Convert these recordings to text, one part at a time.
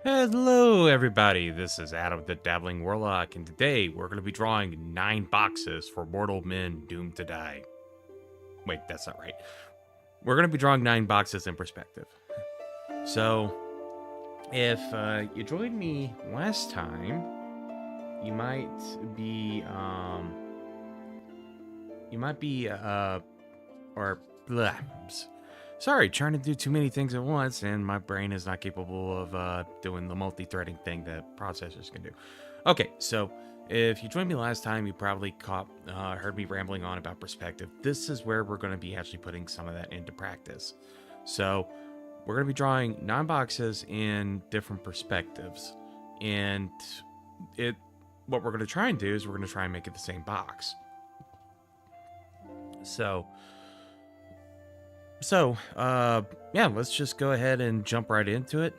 Hello, everybody. This is Adam the Dabbling Warlock, and today we're going to be drawing 9 boxes for mortal men doomed to die. Wait, that's not right. We're going to be drawing 9 boxes in perspective. So, if you joined me last time, you might be, Sorry, trying to do too many things at once, and my brain is not capable of doing the multi-threading thing that processors can do. Okay, so if you joined me last time, you probably heard me rambling on about perspective. This is where we're going to be actually putting some of that into practice. So we're going to be drawing 9 boxes in different perspectives, and what we're going to try and do is we're going to try and make it the same box. So, yeah, let's just go ahead and jump right into it.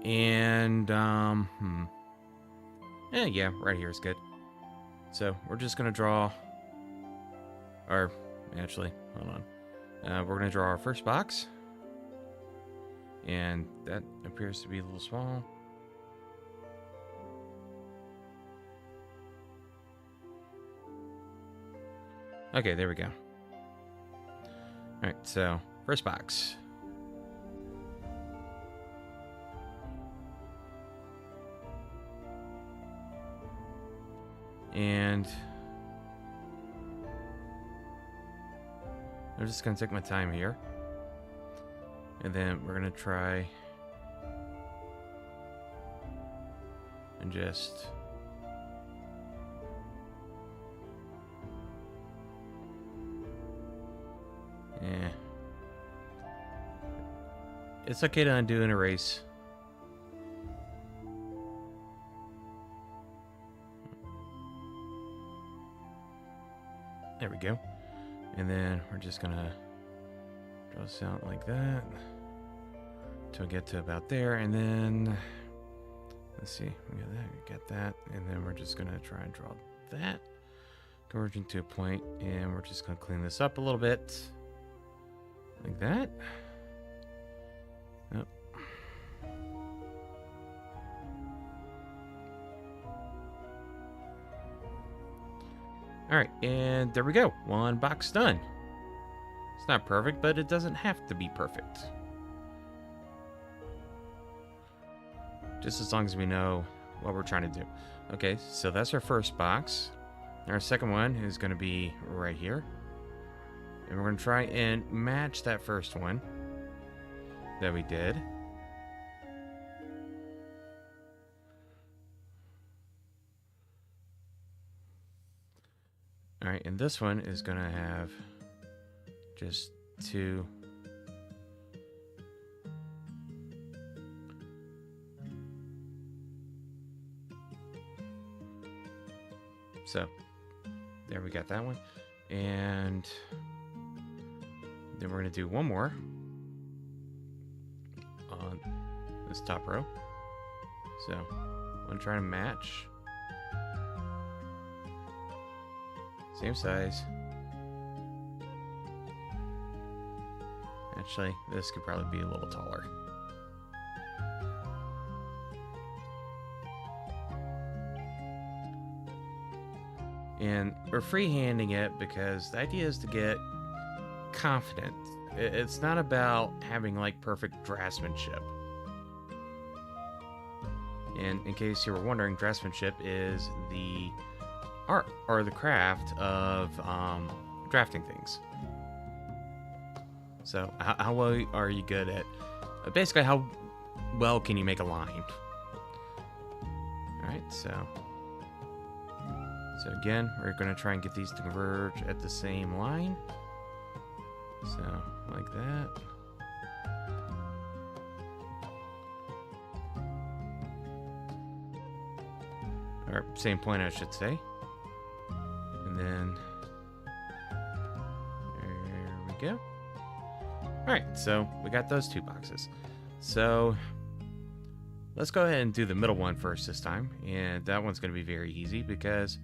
And, yeah, right here is good. So, we're just going to draw, or, actually, hold on. We're going to draw our first box. And that appears to be a little small. Okay, there we go. Alright, so, first box. And I'm just going to take my time here. And then we're going to try and just it's okay to undo and erase. There we go. And then we're just gonna draw this out like that till we get to about there, and then let's see, we got that, and then we're just gonna try and draw that converging to a point, and we're just gonna clean this up a little bit like that. Oh. Alright, and there we go. 1 box done. It's not perfect, but it doesn't have to be perfect. Just as long as we know what we're trying to do. Okay, so that's our first box. Our second one is going to be right here. And we're going to try and match that first one that we did. Alright, and this one is going to have just 2. So, there we got that one. And then we're going to do one more on this top row. So, I'm going to try to match. Same size. Actually, this could probably be a little taller. And we're freehanding it because the idea is to get confident. It's not about having like perfect draftsmanship. And in case you were wondering, draftsmanship is the art or the craft of drafting things. So how well are you good at basically how well can you make a line? Alright, so again, we're going to try and get these to converge at the same line. So, like that. Or same point, I should say. And then, there we go. Alright, so we got those 2 boxes. So, let's go ahead and do the middle one first this time. And that one's going to be very easy because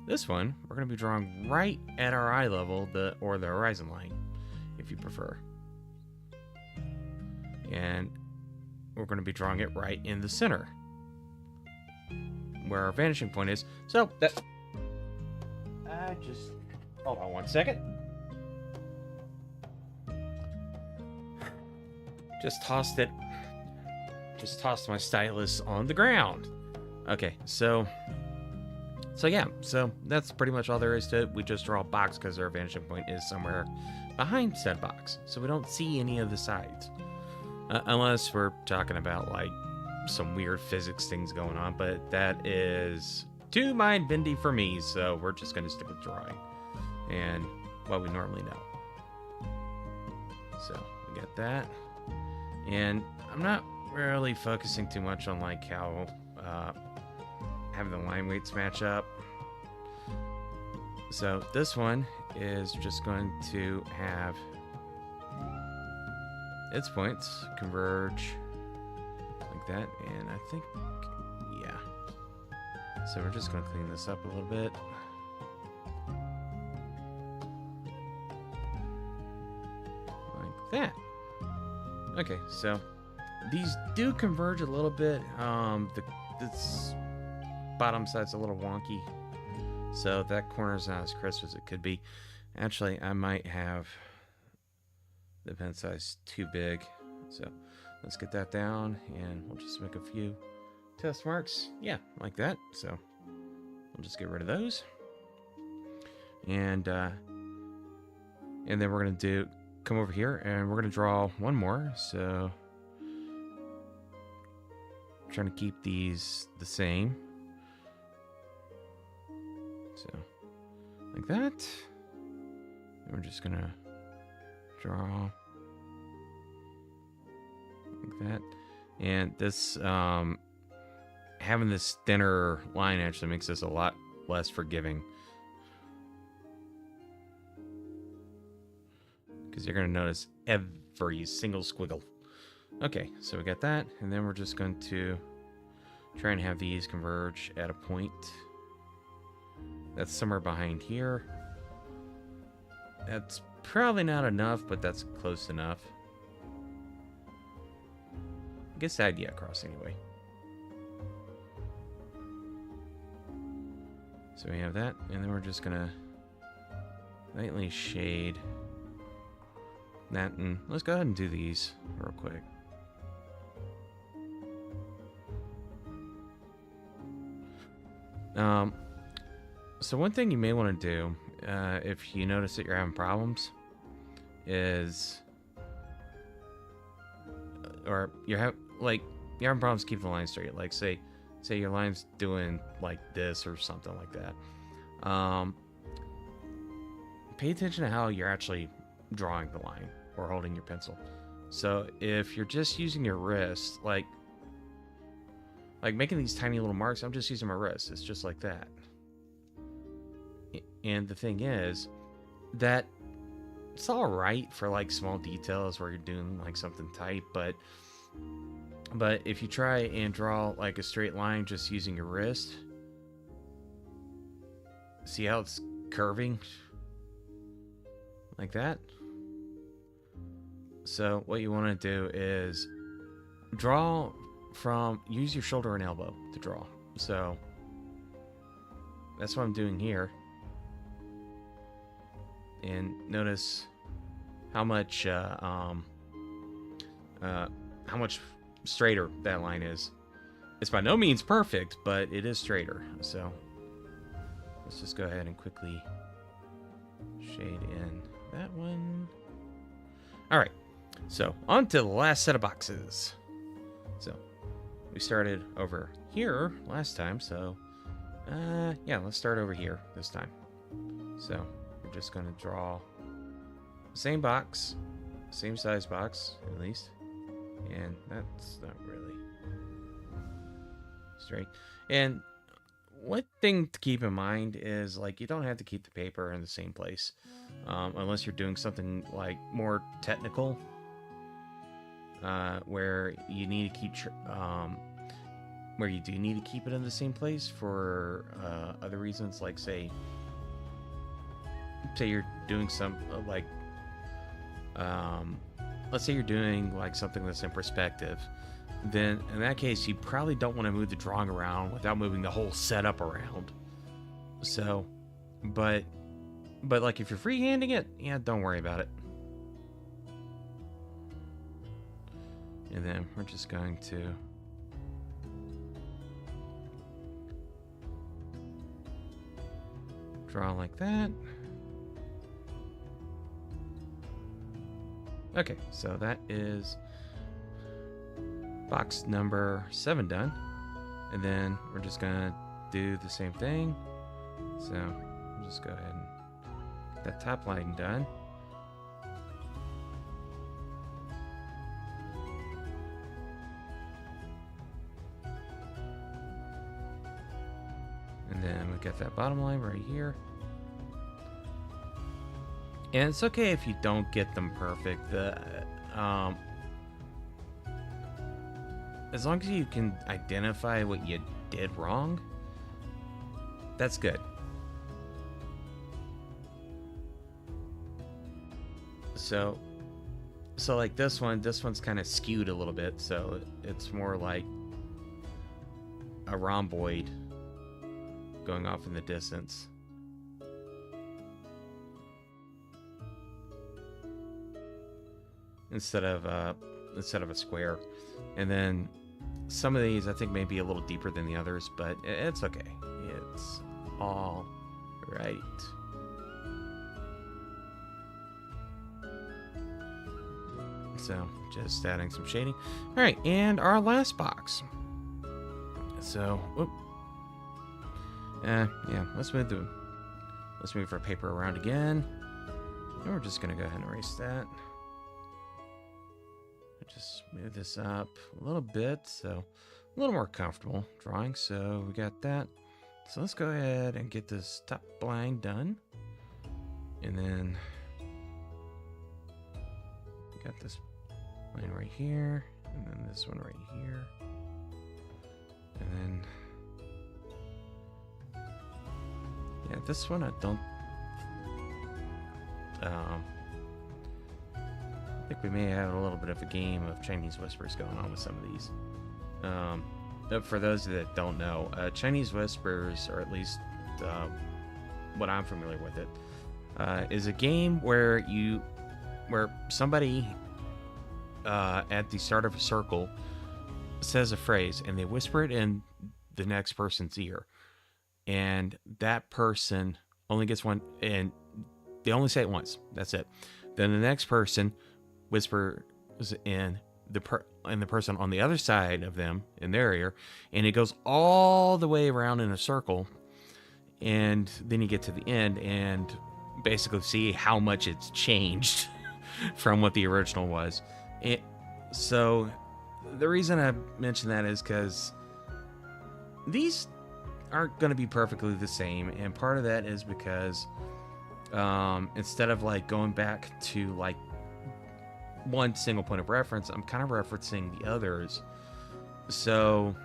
this one, we're going to be drawing right at our eye level, or the horizon line, if you prefer. And we're going to be drawing it right in the center where our vanishing point is. So that I just hold on one second. Just tossed my stylus on the ground. Okay, so yeah, so that's pretty much all there is to it. We just draw a box because our vanishing point is somewhere behind said box, so we don't see any of the sides. Unless we're talking about like some weird physics things going on, but that is too mind-bendy for me, so we're just going to stick with drawing and what we normally know. So we got that, and I'm not really focusing too much on like how having the line weights match up. So this one is just going to have its points converge like that, and I think, yeah. So we're just going to clean this up a little bit. Like that. Okay, so these do converge a little bit. This bottom side's a little wonky, so that corner's not as crisp as it could be. Actually, I might have the pen size too big, so let's get that down, and we'll just make a few test marks. Yeah, like that. So we'll just get rid of those, and then we're gonna come over here, and we're gonna draw one more. So trying to keep these the same. So like that. And we're just gonna draw like that. And this having this thinner line actually makes this a lot less forgiving, because you're gonna notice every single squiggle. Okay, so we got that, and then we're just going to try and have these converge at a point that's somewhere behind here. That's probably not enough, but that's close enough. Gets the idea across anyway. So we have that, and then we're just gonna lightly shade that, and let's go ahead and do these real quick. So one thing you may want to do, if you notice that you're having problems, is, or you're having problems keeping the line straight. Like say your line's doing like this or something like that. Pay attention to how you're actually drawing the line or holding your pencil. So if you're just using your wrist, like making these tiny little marks, I'm just using my wrist. It's just like that. And the thing is that it's all right for like small details where you're doing like something tight, but if you try and draw like a straight line just using your wrist, see how it's curving like that? So what you want to do is use your shoulder and elbow to draw. So that's what I'm doing here. And notice how much straighter that line is. It's by no means perfect, but it is straighter. So let's just go ahead and quickly shade in that one. All right, so on to the last set of boxes. So we started over here last time, so yeah, let's start over here this time. So we're just going to draw the same box, same size box at least, and that's not really straight. And one thing to keep in mind is, like, you don't have to keep the paper in the same place unless you're doing something like more technical, where you need to keep where you do need to keep it in the same place for other reasons, like say you're doing some let's say you're doing like something that's in perspective, then in that case you probably don't want to move the drawing around without moving the whole setup around. So, but like if you're freehanding it, yeah, don't worry about it. And then we're just going to draw like that. Okay, so that is box number 7 done. And then we're just gonna do the same thing. So we'll just go ahead and get that top line done. And then we got that bottom line right here. And it's okay if you don't get them perfect. As long as you can identify what you did wrong, that's good. So like this one's kind of skewed a little bit, so it's more like a rhomboid going off in the distance. Instead of a square. And then some of these I think may be a little deeper than the others, but it's okay. It's all right. So just adding some shading. All right, and our last box. So, whoop. Yeah, let's move our paper around again. And we're just gonna go ahead and erase that. Just move this up a little bit, so a little more comfortable drawing. So we got that. So let's go ahead and get this top line done. And then we got this line right here, and then this one right here. And then yeah, this one I don't I think we may have a little bit of a game of Chinese whispers going on with some of these. For those that don't know, Chinese whispers, or at least what I'm familiar with it, is a game where somebody at the start of a circle says a phrase and they whisper it in the next person's ear, and that person only gets one, and they only say it once. That's it. Then the next person whispers in the person on the other side of them in their ear, and it goes all the way around in a circle, and then you get to the end and basically see how much it's changed from what the original was. So the reason I mention that is because these aren't going to be perfectly the same, and part of that is because instead of like going back to like one single point of reference, I'm kind of referencing the others. So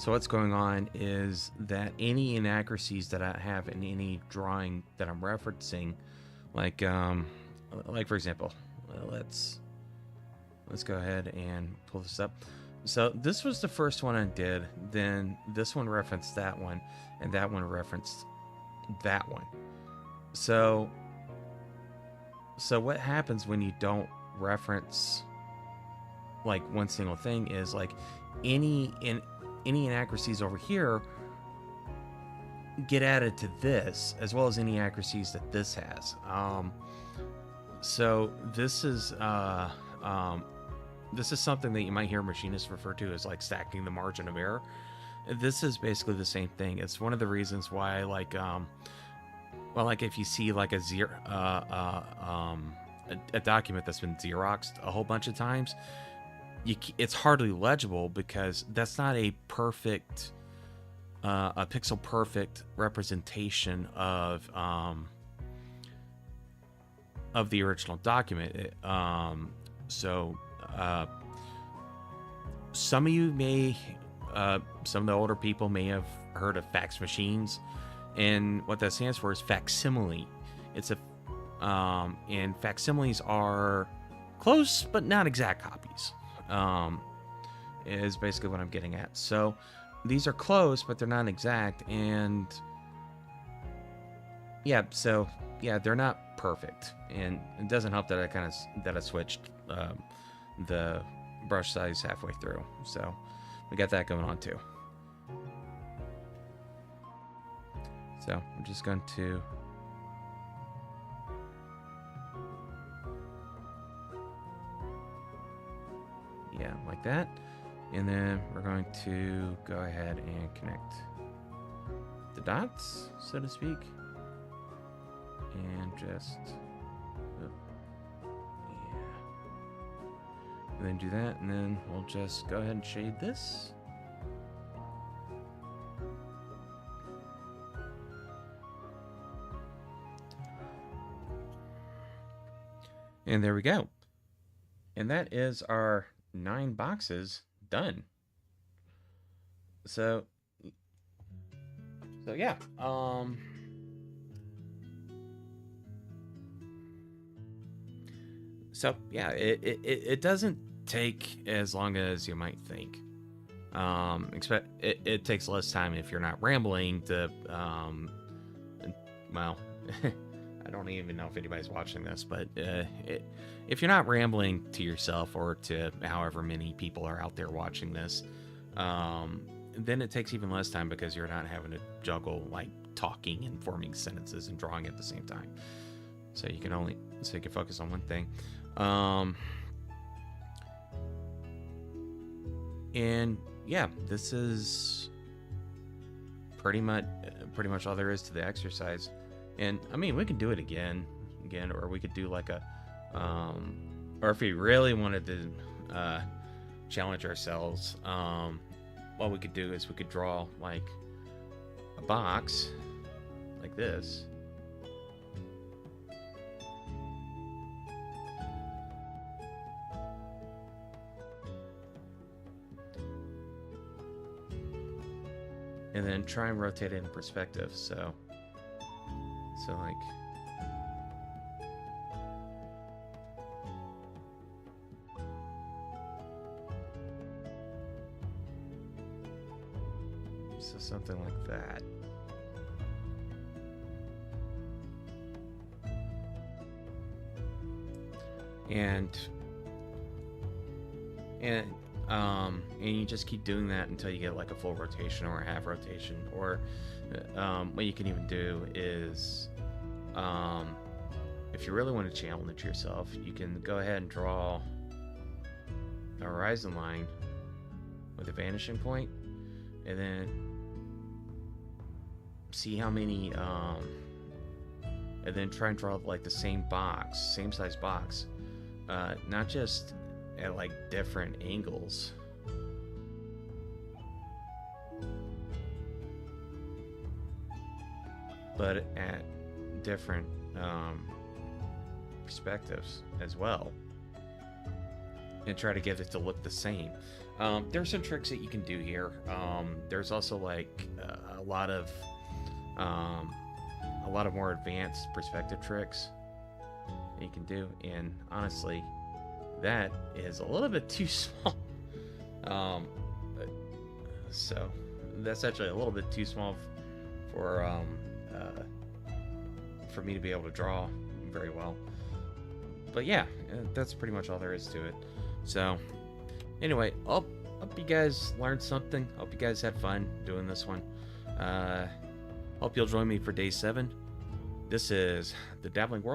what's going on is that any inaccuracies that I have in any drawing that I'm referencing, like for example, let's go ahead and pull this up. So this was the first one I did, then this one referenced that one, and that one referenced that one. So what happens when you don't reference like one single thing is like any inaccuracies over here get added to this, as well as any accuracies that this has. So this is something that you might hear machinists refer to as like stacking the margin of error. This is basically the same thing. It's one of the reasons why, like, like if you see like a document that's been Xeroxed a whole bunch of times, it's hardly legible because that's not a perfect, a pixel perfect representation of the original document. Some of you may, some of the older people may have heard of fax machines, and what that stands for is facsimile. It's And facsimiles are close but not exact copies, is basically what I'm getting at. So these are close but they're not exact, and yeah, so yeah, they're not perfect, and it doesn't help that I switched the brush size halfway through, so we got that going on too. So I'm just going to like that, and then we're going to go ahead and connect the dots, so to speak, and just and then do that, and then we'll just go ahead and shade this. And there we go. And that is our 9 boxes done. So yeah. So yeah, it doesn't take as long as you might think. It takes less time if you're not rambling to well, I don't even know if anybody's watching this, but if you're not rambling to yourself or to however many people are out there watching this, then it takes even less time because you're not having to juggle like talking and forming sentences and drawing at the same time. So you can focus on one thing. And yeah, this is pretty much all there is to the exercise. And I mean, we can do it again, or we could do like a, or if we really wanted to challenge ourselves, what we could do is we could draw like a box like this. And then try and rotate it in perspective. So like, so something like that. And you just keep doing that until you get like a full rotation or a half rotation. Or what you can even do is, if you really want to challenge yourself, you can go ahead and draw a horizon line with a vanishing point, and then see how many, and then try and draw like the same size box, not just at like different angles, but at different perspectives as well, and try to get it to look the same. There's some tricks that you can do here. There's also like a lot of more advanced perspective tricks that you can do, and honestly, that is a little bit too small. So that's actually a little bit too small for me to be able to draw very well. But yeah, that's pretty much all there is to it. So anyway, hope you guys learned something. Hope you guys had fun doing this one. Hope you'll join me for day 7. This is the Dabbling Warlock.